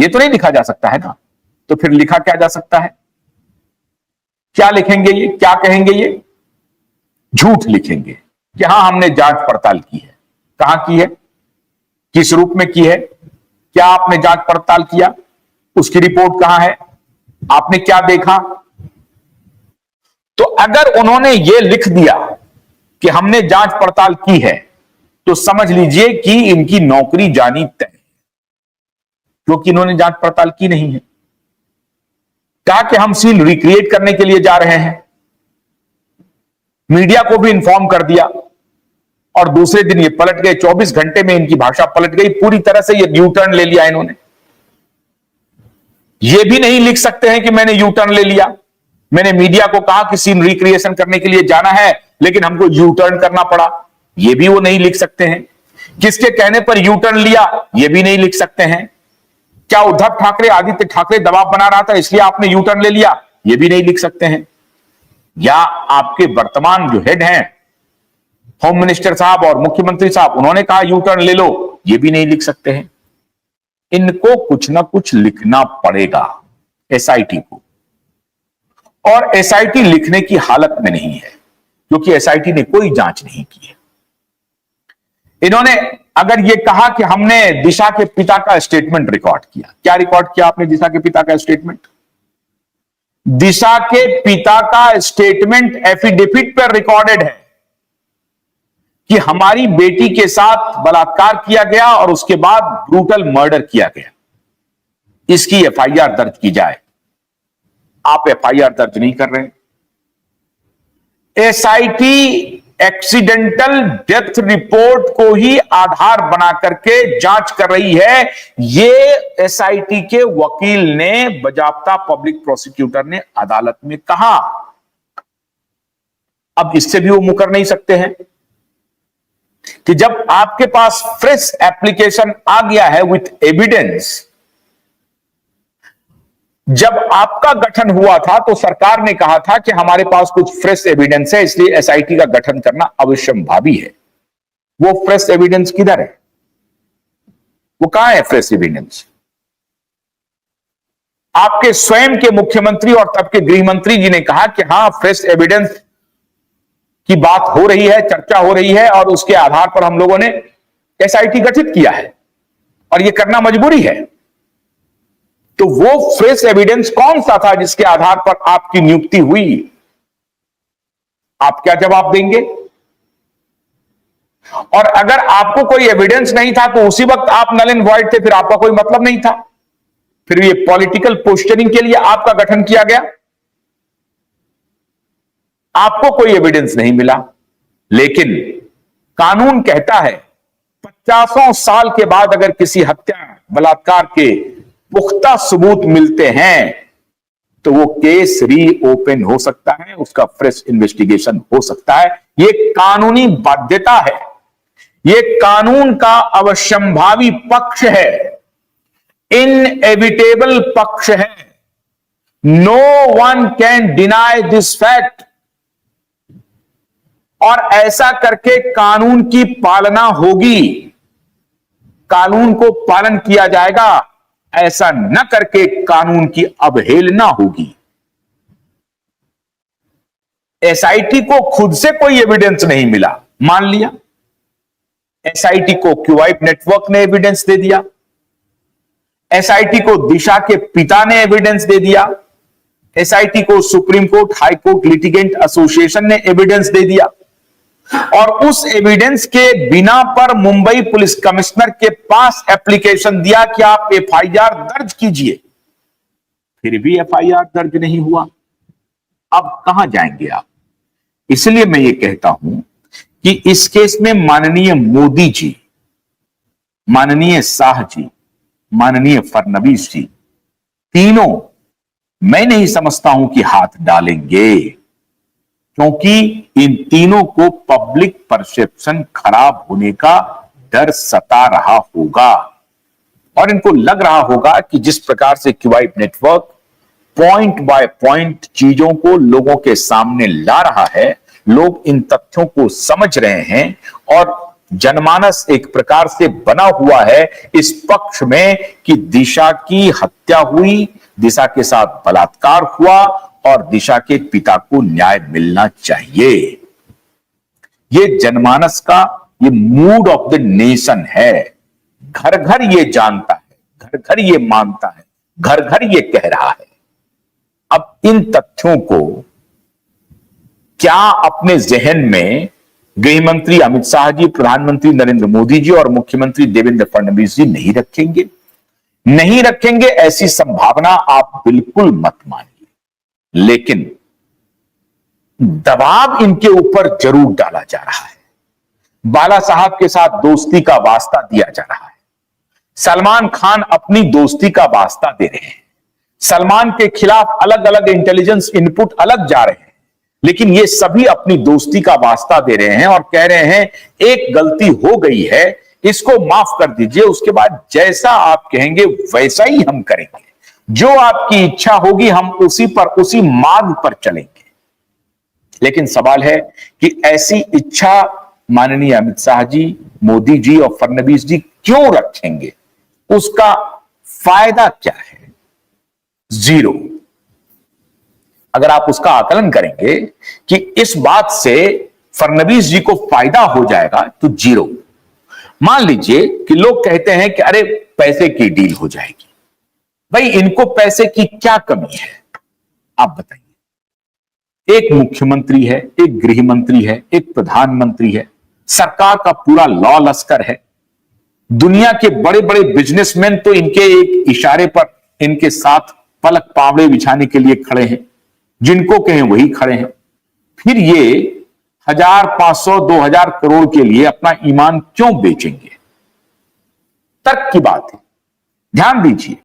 ये तो नहीं लिखा जा सकता है ना। तो फिर लिखा क्या जा सकता है? क्या लिखेंगे ये, क्या कहेंगे ये? झूठ लिखेंगे कि हां हमने जांच पड़ताल की है। कहां की है, किस रूप में की है, क्या आपने जांच पड़ताल किया, उसकी रिपोर्ट कहां है, आपने क्या देखा? तो अगर उन्होंने ये लिख दिया कि हमने जांच पड़ताल की है, तो समझ लीजिए कि इनकी नौकरी जानी तय है, क्योंकि इन्होंने जांच पड़ताल की नहीं है। कहा कि हम सीन रिक्रिएट करने के लिए जा रहे हैं, मीडिया को भी इंफॉर्म कर दिया, और दूसरे दिन ये पलट गए। 24 घंटे में इनकी भाषा पलट गई पूरी तरह से। ये यू टर्न ले लिया इन्होंने। ये भी नहीं लिख सकते हैं कि मैंने यू टर्न ले लिया, मैंने मीडिया को कहा कि सीन रिक्रिएशन करने के लिए जाना है, लेकिन हमको यू टर्न करना पड़ा। ये भी वो नहीं लिख सकते हैं। किसके कहने पर यू टर्न लिया, ये भी नहीं लिख सकते हैं। क्या उद्धव ठाकरे, आदित्य ठाकरे दबाव बना रहा था इसलिए आपने यू टर्न ले लिया, ये भी नहीं लिख सकते हैं। या आपके वर्तमान जो हेड हैं, होम मिनिस्टर साहब और मुख्यमंत्री साहब, उन्होंने कहा यू टर्न ले लो, ये भी नहीं लिख सकते हैं। इनको कुछ ना कुछ लिखना पड़ेगा एसआईटी को, और एसआईटी लिखने की हालत में नहीं है, क्योंकि एसआईटी ने कोई जांच नहीं की है। इन्होंने अगर यह कहा कि हमने दिशा के पिता का स्टेटमेंट रिकॉर्ड किया, क्या रिकॉर्ड किया आपने दिशा के पिता का स्टेटमेंट? दिशा के पिता का स्टेटमेंट एफिडेविट पर रिकॉर्डेड है कि हमारी बेटी के साथ बलात्कार किया गया और उसके बाद ब्रूटल मर्डर किया गया, इसकी एफआईआर दर्ज की जाए। आप एफआईआर दर्ज नहीं कर रहे। एसआईटी एक्सीडेंटल डेथ रिपोर्ट को ही आधार बना करके जांच कर रही है। यह एसआईटी के वकील ने, बजाप्ता पब्लिक प्रोसिक्यूटर ने अदालत में कहा। अब इससे भी वो मुकर नहीं सकते हैं कि जब आपके पास फ्रेश एप्लीकेशन आ गया है विथ एविडेंस। जब आपका गठन हुआ था तो सरकार ने कहा था कि हमारे पास कुछ फ्रेश एविडेंस है, इसलिए एसआईटी का गठन करना अवश्यंभावी है। वो फ्रेश एविडेंस किधर है? वो कहां है फ्रेश एविडेंस? आपके स्वयं के मुख्यमंत्री और तब के गृह मंत्री जी ने कहा कि हां फ्रेश एविडेंस की बात हो रही है, चर्चा हो रही है, और उसके आधार पर हम लोगों ने एसआईटी गठित किया है और यह करना मजबूरी है। तो वो फ्रेश एविडेंस कौन सा था जिसके आधार पर आपकी नियुक्ति हुई? आप क्या जवाब देंगे? और अगर आपको कोई एविडेंस नहीं था तो उसी वक्त आप नल एंड वॉइड थे, फिर आपका कोई मतलब नहीं था, फिर ये पॉलिटिकल पोस्चरिंग के लिए आपका गठन किया गया। आपको कोई एविडेंस नहीं मिला, लेकिन कानून कहता है 50 साल के बाद अगर किसी हत्या बलात्कार के पुख्ता सबूत मिलते हैं तो वो केस रीओपन हो सकता है, उसका फ्रेश इन्वेस्टिगेशन हो सकता है। ये कानूनी बाध्यता है, ये कानून का अवश्यंभावी पक्ष है, इनएविटेबल पक्ष है। No one can deny this fact. और ऐसा करके कानून की पालना होगी, कानून को पालन किया जाएगा। ऐसा न करके कानून की अवहेलना होगी। एसआईटी को खुद से कोई एविडेंस नहीं मिला, मान लिया। एसआईटी को क्यूआईप नेटवर्क ने एविडेंस दे दिया, एसआईटी को दिशा के पिता ने एविडेंस दे दिया, एसआईटी को supreme court, high court litigant association ने एविडेंस दे दिया, और उस एविडेंस के बिना पर मुंबई पुलिस कमिश्नर के पास एप्लीकेशन दिया कि आप एफआईआर दर्ज कीजिए। फिर भी एफआईआर दर्ज नहीं हुआ। अब कहां जाएंगे आप? इसलिए मैं ये कहता हूं कि इस केस में माननीय मोदी जी, माननीय शाह जी, माननीय फडणवीस जी, तीनों मैं नहीं समझता हूं कि हाथ डालेंगे, क्योंकि इन तीनों को पब्लिक परसेप्शन खराब होने का डर सता रहा होगा, और इनको लग रहा होगा कि जिस प्रकार से क्यूआईप नेटवर्क पॉइंट बाय पॉइंट चीजों को लोगों के सामने ला रहा है, लोग इन तथ्यों को समझ रहे हैं और जनमानस एक प्रकार से बना हुआ है इस पक्ष में कि दिशा की हत्या हुई, दिशा के साथ बलात्कार हुआ और दिशा के पिता को न्याय मिलना चाहिए। ये जनमानस का ये मूड ऑफ द नेशन है। घर घर ये जानता है, घर घर ये मानता है, घर घर ये कह रहा है। अब इन तथ्यों को क्या अपने जहन में गृह मंत्री अमित शाह जी, प्रधानमंत्री नरेंद्र मोदी जी और मुख्यमंत्री देवेंद्र फडणवीस जी नहीं रखेंगे? नहीं रखेंगे, ऐसी संभावना आप बिल्कुल मत मानिए, लेकिन दबाव इनके ऊपर जरूर डाला जा रहा है। बाला साहब के साथ दोस्ती का वास्ता दिया जा रहा है। सलमान खान अपनी दोस्ती का वास्ता दे रहे हैं। सलमान के खिलाफ अलग अलग इंटेलिजेंस इनपुट अलग जा रहे हैं, लेकिन ये सभी अपनी दोस्ती का वास्ता दे रहे हैं और कह रहे हैं एक गलती हो गई है, इसको माफ कर दीजिए, उसके बाद जैसा आप कहेंगे वैसा ही हम करेंगे, जो आपकी इच्छा होगी हम उसी पर, उसी मार्ग पर चलेंगे। लेकिन सवाल है कि ऐसी इच्छा माननीय अमित शाह जी, मोदी जी और फडणवीस जी क्यों रखेंगे? उसका फायदा क्या है? जीरो। अगर आप उसका आकलन करेंगे कि इस बात से फडणवीस जी को फायदा हो जाएगा तो जीरो। मान लीजिए कि लोग कहते हैं कि अरे पैसे की डील हो जाएगी। भाई इनको पैसे की क्या कमी है, आप बताइए। एक मुख्यमंत्री है, एक गृह मंत्री है, एक प्रधानमंत्री है, सरकार का पूरा लॉ लश्कर है। दुनिया के बड़े बड़े बिजनेसमैन तो इनके एक इशारे पर इनके साथ पलक पावड़े बिछाने के लिए खड़े हैं, जिनको कहें वही खड़े हैं। फिर ये 1000, 500, 2000 करोड़ के लिए अपना ईमान क्यों बेचेंगे? तर्क की बात है, ध्यान दीजिए।